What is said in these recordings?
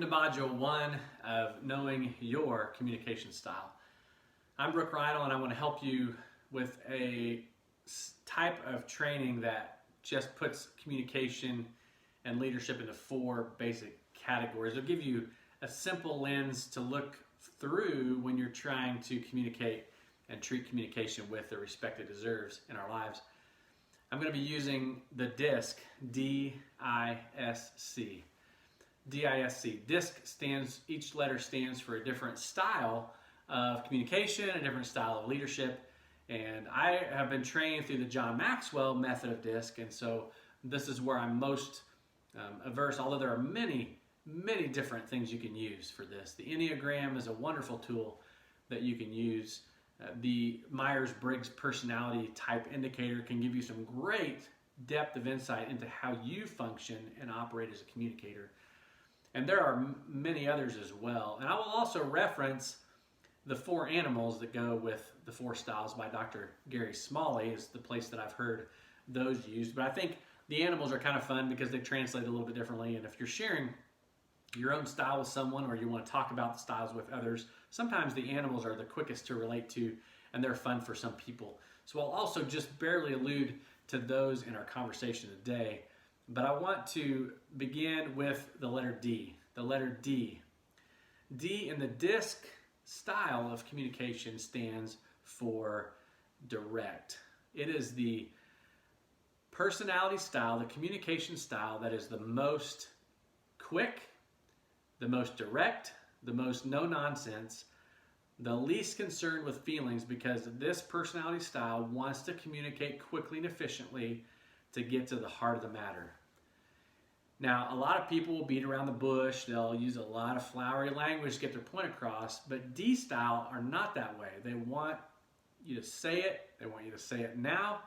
to Module 1 of Knowing Your Communication Style. I'm Brooke Rydell, and I want to help you with a type of training that just puts communication and leadership into 4 basic categories. It'll give you a simple lens to look through when you're trying to communicate and treat communication with the respect it deserves in our lives. I'm going to be using the DISC, D-I-S-C. D-I-S-C. DISC stands, each letter stands for a different style of communication, a different style of leadership. And I have been trained through the John Maxwell method of DISC, and so this is where I'm most averse, although there are many different things you can use for this. The Enneagram is a wonderful tool that you can use. The Myers-Briggs personality type indicator can give you some great depth of insight into how you function and operate as a communicator. And there are many others as well. And I will also reference the 4 animals that go with the 4 styles by Dr. Gary Smalley is the place that I've heard those used. But I think the animals are kind of fun because they translate a little bit differently. And if you're sharing your own style with someone, or you want to talk about the styles with others, sometimes the animals are the quickest to relate to, and they're fun for some people. So I'll also just barely allude to those in our conversation today. But I want to begin with the letter D. The letter D. D in the DISC style of communication stands for direct. It is the personality style, the communication style that is the most quick, the most direct, the most no-nonsense, the least concerned with feelings, because this personality style wants to communicate quickly and efficiently to get to the heart of the matter. Now, a lot of people will beat around the bush. They'll use a lot of flowery language to get their point across, but D style are not that way. They want you to say it, they want you to say it now,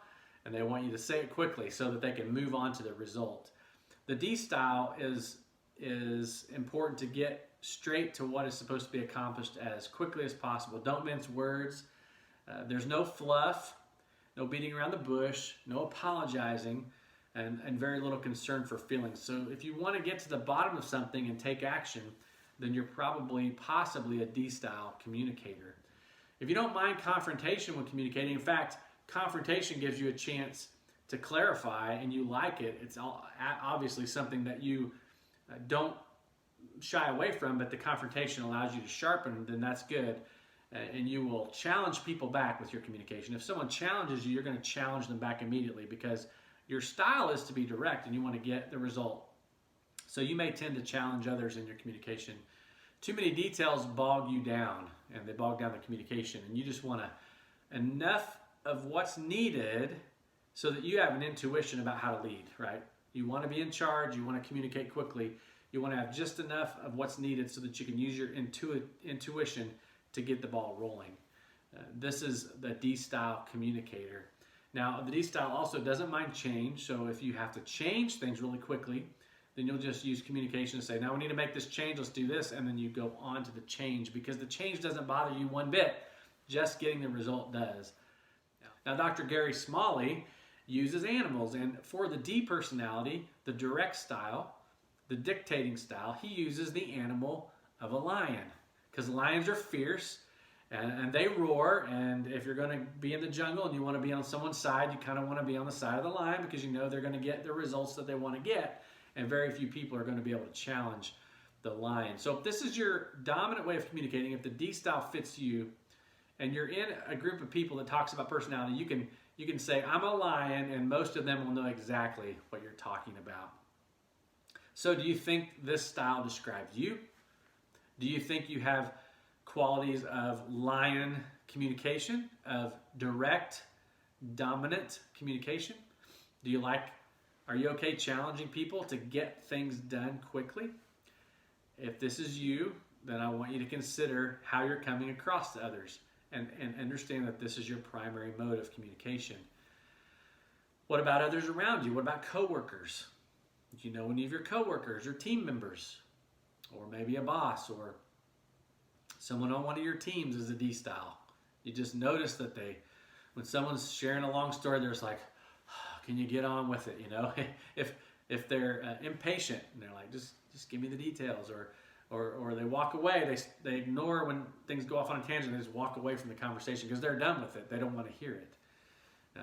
and they want you to say it quickly so that they can move on to the result. The D style is important to get straight to what is supposed to be accomplished as quickly as possible. Don't mince words. There's no fluff, no beating around the bush, no apologizing, and very little concern for feelings. So if you want to get to the bottom of something and take action, then you're possibly a D-style communicator. If you don't mind confrontation when communicating, in fact, confrontation gives you a chance to clarify and you like it. It's obviously something that you don't shy away from, but the confrontation allows you to sharpen, then that's good. And you will challenge people back with your communication. If someone challenges you, you're going to challenge them back immediately because your style is to be direct and you want to get the result. So you may tend to challenge others in your communication. Too many details bog you down, and they bog down the communication, and you just want enough of what's needed so that you have an intuition about how to lead, right? You want to be in charge, you want to communicate quickly, you want to have just enough of what's needed so that you can use your intuition to get the ball rolling. This is the D-style communicator. Now, the D-style also doesn't mind change, so if you have to change things really quickly, then you'll just use communication to say, now we need to make this change, let's do this, and then you go on to the change, because the change doesn't bother you one bit, just getting the result does. Now, Dr. Gary Smalley uses animals, and for the D personality, the direct style, the dictating style, he uses the animal of a lion, because lions are fierce, and they roar, and if you're going to be in the jungle and you want to be on someone's side, you kind of want to be on the side of the lion because you know they're going to get the results that they want to get, and very few people are going to be able to challenge the lion. So if this is your dominant way of communicating, if the D style fits you, and you're in a group of people that talks about personality, you can say, I'm a lion, and most of them will know exactly what you're talking about. So do you think this style describes you? Do you think you have qualities of lion communication, of direct, dominant communication? Are you okay challenging people to get things done quickly? If this is you, then I want you to consider how you're coming across to others and understand that this is your primary mode of communication. What about others around you? What about coworkers? Do you know any of your coworkers or team members? Or maybe a boss or someone on one of your teams is a D style. You just notice that when someone's sharing a long story, they're just like, can you get on with it? You know, if they're impatient and they're like, just give me the details, or or they walk away. They ignore when things go off on a tangent. They just walk away from the conversation because they're done with it. They don't want to hear it.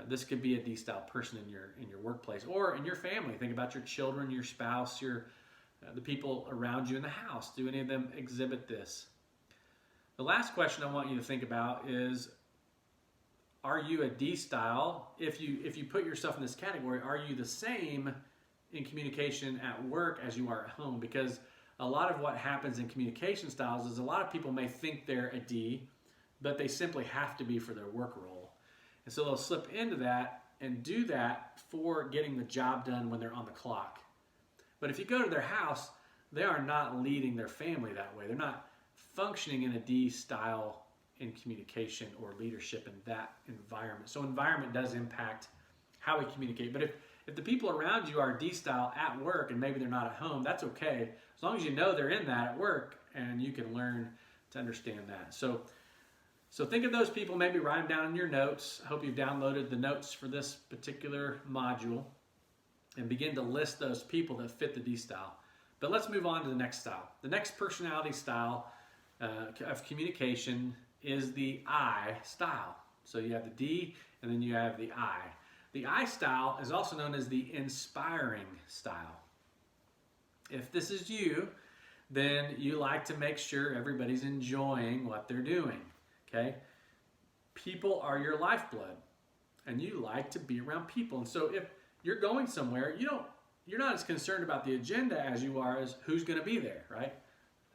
This could be a D-style person in your workplace or in your family. Think about your children, your spouse, the people around you in the house. Do any of them exhibit this? The last question I want you to think about is, are you a D-style? If you put yourself in this category, are you the same in communication at work as you are at home? Because a lot of what happens in communication styles is a lot of people may think they're a D, but they simply have to be for their work role. And so they'll slip into that and do that for getting the job done when they're on the clock. But if you go to their house, they are not leading their family that way. They're not functioning in a D style in communication or leadership in that environment. So environment does impact how we communicate. But if the people around you are D style at work and maybe they're not at home, that's okay. As long as you know they're in that at work and you can learn to understand that. So think of those people, maybe write them down in your notes. I hope you've downloaded the notes for this particular module and begin to list those people that fit the D style. But let's move on to the next style. The next personality style of communication is the I style. So you have the D and then you have the I. The I style is also known as the inspiring style. If this is you, then you like to make sure everybody's enjoying what they're doing. Okay? People are your lifeblood, and you like to be around people. And so if you're going somewhere, you're not as concerned about the agenda as you are as who's going to be there, right?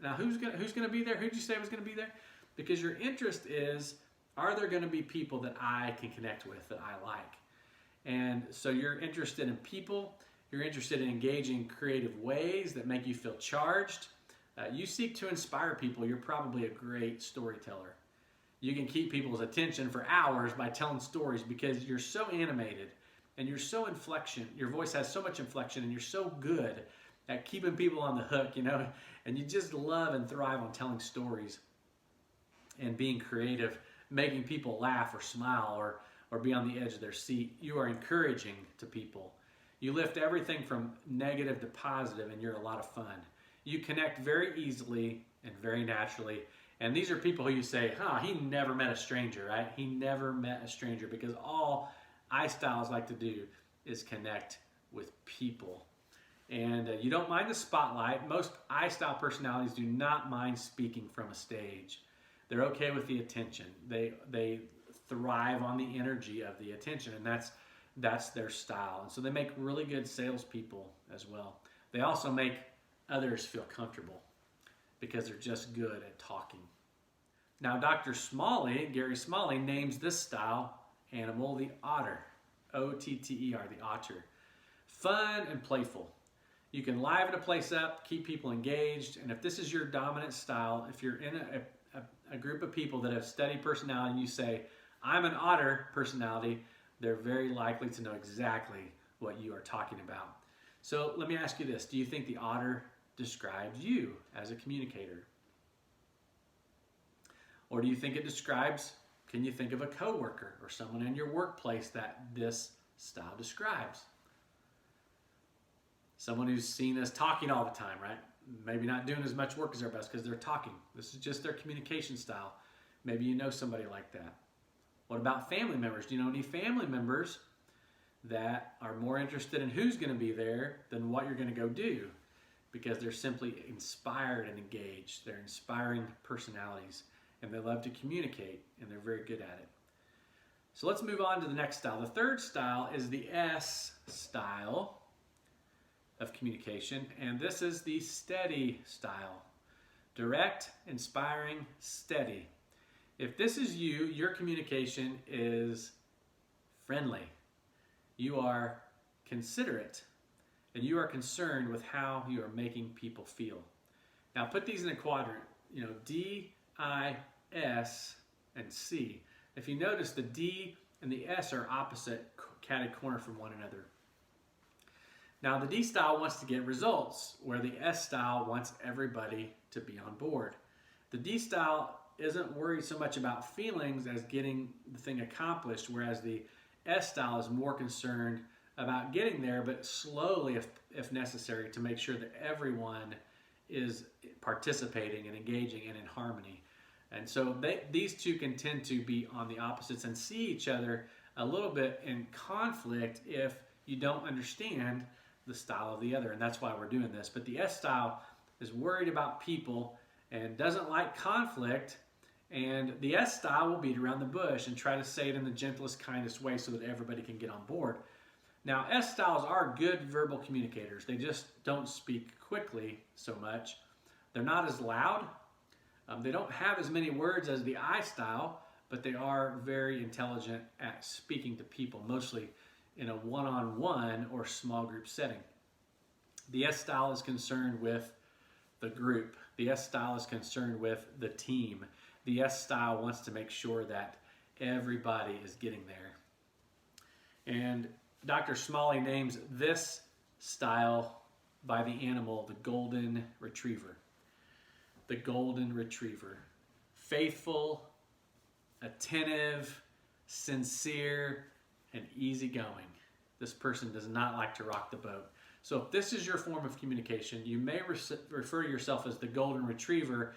Now, who's going to be there? Who'd you say was going to be there? Because your interest is, are there going to be people that I can connect with, that I like? And so you're interested in people. You're interested in engaging creative ways that make you feel charged. You seek to inspire people. You're probably a great storyteller. You can keep people's attention for hours by telling stories because you're so animated and you're so inflection. Your voice has so much inflection and you're so good at keeping people on the hook, and you just love and thrive on telling stories and being creative, making people laugh or smile or be on the edge of their seat. You are encouraging to people. You lift everything from negative to positive, and you're a lot of fun. You connect very easily and very naturally. And these are people who you say, he never met a stranger, right? He never met a stranger, because all I styles like to do is connect with people. And you don't mind the spotlight. Most I style personalities do not mind speaking from a stage. They're okay with the attention. They thrive on the energy of the attention, and that's their style. And so they make really good salespeople as well. They also make others feel comfortable because they're just good at talking. Now, Dr. Smalley, Gary Smalley, names this style animal the otter. O-T-T-E-R, the otter. Fun and playful. You can liven a place up, keep people engaged, and if this is your dominant style, if you're in a group of people that have steady personality and you say, I'm an otter personality, they're very likely to know exactly what you are talking about. So let me ask you this. Do you think the otter describes you as a communicator? Or do you think it describes, can you think of a coworker or someone in your workplace that this style describes? Someone who's seen as talking all the time, right? Maybe not doing as much work as their best because they're talking. This is just their communication style. Maybe you know somebody like that. What about family members? Do you know any family members that are more interested in who's going to be there than what you're going to go do? Because they're simply inspired and engaged. They're inspiring personalities, and they love to communicate, and they're very good at it. So let's move on to the next style. The third style is the S style of communication, and this is the steady style. Direct, inspiring, steady. If this is you, your communication is friendly. You are considerate, and you are concerned with how you are making people feel. Now put these in a quadrant, D, I, S, and C. If you notice, the D and the S are opposite, catty corner from one another. Now the D style wants to get results, where the S style wants everybody to be on board. The D style isn't worried so much about feelings as getting the thing accomplished, whereas the S style is more concerned about getting there, but slowly if necessary, to make sure that everyone is participating and engaging and in harmony. And so these two can tend to be on the opposites and see each other a little bit in conflict if you don't understand the style of the other. And that's why we're doing this. But the S style is worried about people and doesn't like conflict. And the S style will beat around the bush and try to say it in the gentlest, kindest way so that everybody can get on board. Now, S styles are good verbal communicators. They just don't speak quickly so much. They're not as loud. They don't have as many words as the I style, but they are very intelligent at speaking to people, mostly in a one-on-one or small group setting. The S style is concerned with the group. The S style is concerned with the team. The S style wants to make sure that everybody is getting there. And Dr. Smalley names this style by the animal, the golden retriever. The golden retriever. Faithful, attentive, sincere, and easygoing. This person does not like to rock the boat. So if this is your form of communication, you may refer to yourself as the golden retriever,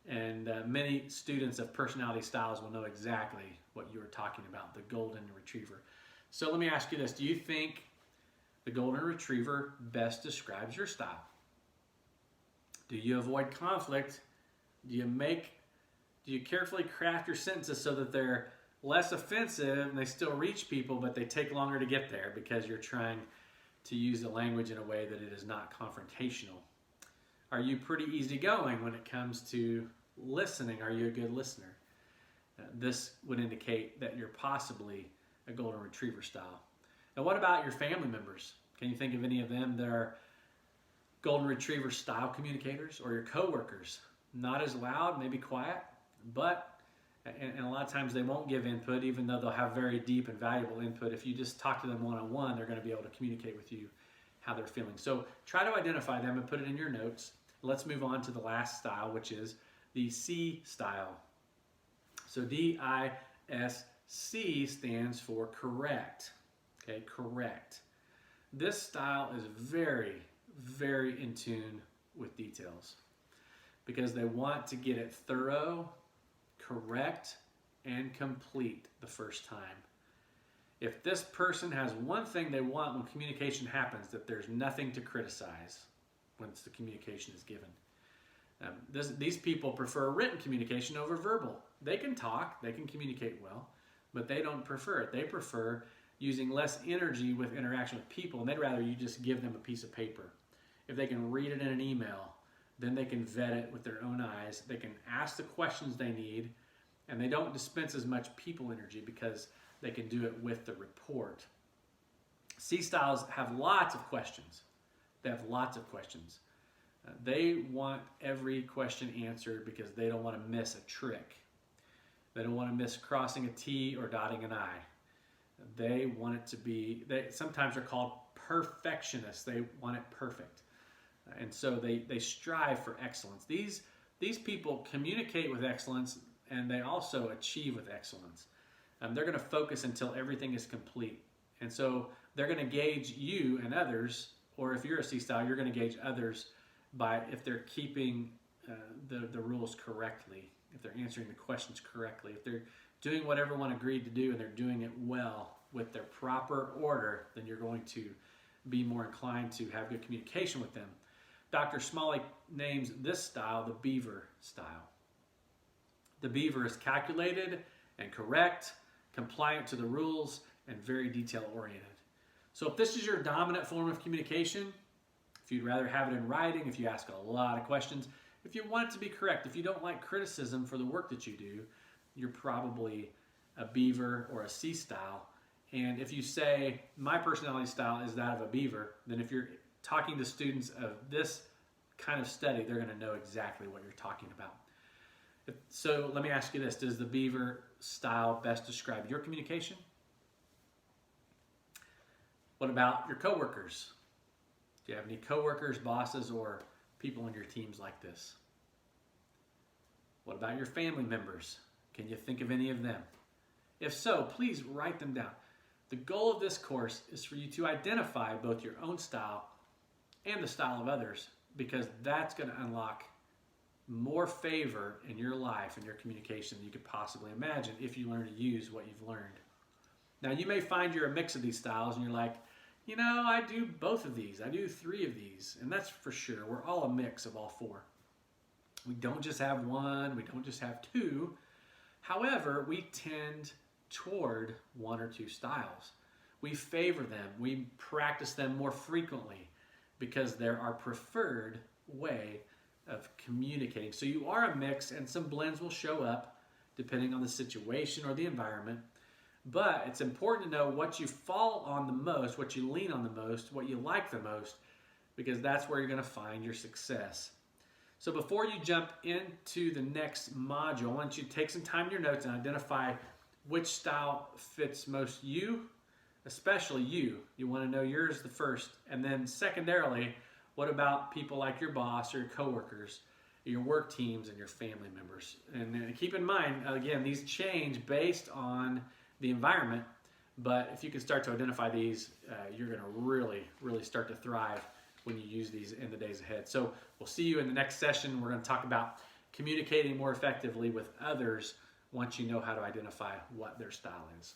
and many students of personality styles will know exactly what you are talking about, the golden retriever. So let me ask you this. Do you think the golden retriever best describes your style? Do you avoid conflict? Do you carefully craft your sentences so that they're less offensive and they still reach people, but they take longer to get there because you're trying to use the language in a way that it is not confrontational? Are you pretty easygoing when it comes to listening? Are you a good listener? This would indicate that you're possibly a golden retriever style. Now, what about your family members? Can you think of any of them that are golden retriever style communicators? Or your coworkers? Not as loud, maybe quiet, but and a lot of times they won't give input, even though they'll have very deep and valuable input. If you just talk to them one-on-one, they're going to be able to communicate with you how they're feeling. So try to identify them and put it in your notes. Let's move on to the last style, which is the C style. So DISC stands for correct. Okay, correct. This style is very, very in tune with details because they want to get it thorough, correct, and complete the first time. If this person has one thing they want when communication happens, that there's nothing to criticize once the communication is given. These people prefer written communication over verbal. They can talk, they can communicate well, but they don't prefer it. They prefer using less energy with interaction with people, and they'd rather you just give them a piece of paper. If they can read it in an email, then they can vet it with their own eyes. They can ask the questions they need, and they don't dispense as much people energy because they can do it with the report. C styles have lots of questions. They have lots of questions. They want every question answered because they don't want to miss a trick. They don't want to miss crossing a T or dotting an I. They want it to be, sometimes they're called perfectionists. They want it perfect. And so they strive for excellence. These people communicate with excellence, and they also achieve with excellence. They're going to focus until everything is complete. And so they're going to gauge you and others, or if you're a C style, you're going to gauge others by if they're keeping the rules correctly, if they're answering the questions correctly, if they're doing what everyone agreed to do and they're doing it well with their proper order, then you're going to be more inclined to have good communication with them. Dr. Smalley names this style the beaver style. The beaver is calculated and correct, compliant to the rules, and very detail-oriented. So if this is your dominant form of communication, if you'd rather have it in writing, if you ask a lot of questions, if you want it to be correct, if you don't like criticism for the work that you do, you're probably a beaver or a C style. And if you say, my personality style is that of a beaver, then if you're talking to students of this kind of study, they're going to know exactly what you're talking about. So let me ask you this. Does the beaver style best describe your communication? What about your coworkers? Do you have any coworkers, bosses, or people on your teams like this? What about your family members? Can you think of any of them? If so, please write them down. The goal of this course is for you to identify both your own style and the style of others because that's going to unlock more favor in your life and your communication than you could possibly imagine if you learn to use what you've learned. Now, you may find you're a mix of these styles and you're like, you know, I do both of these. I do 3 of these. And that's for sure. We're all a mix of all 4. We don't just have 1. We don't just have 2. However, we tend toward 1 or 2 styles. We favor them. We practice them more frequently because they're our preferred way of communicating. So you are a mix, and some blends will show up depending on the situation or the environment. But it's important to know what you fall on the most, what you lean on the most, what you like the most, because that's where you're going to find your success. So before you jump into the next module, I want you to take some time in your notes and identify which style fits most you, especially you. You want to know yours the first. And then secondarily, what about people like your boss or your coworkers, your work teams, and your family members? And keep in mind, again, these change based on the environment, but if you can start to identify these, you're going to really, really start to thrive when you use these in the days ahead. So we'll see you in the next session. We're going to talk about communicating more effectively with others once you know how to identify what their style is.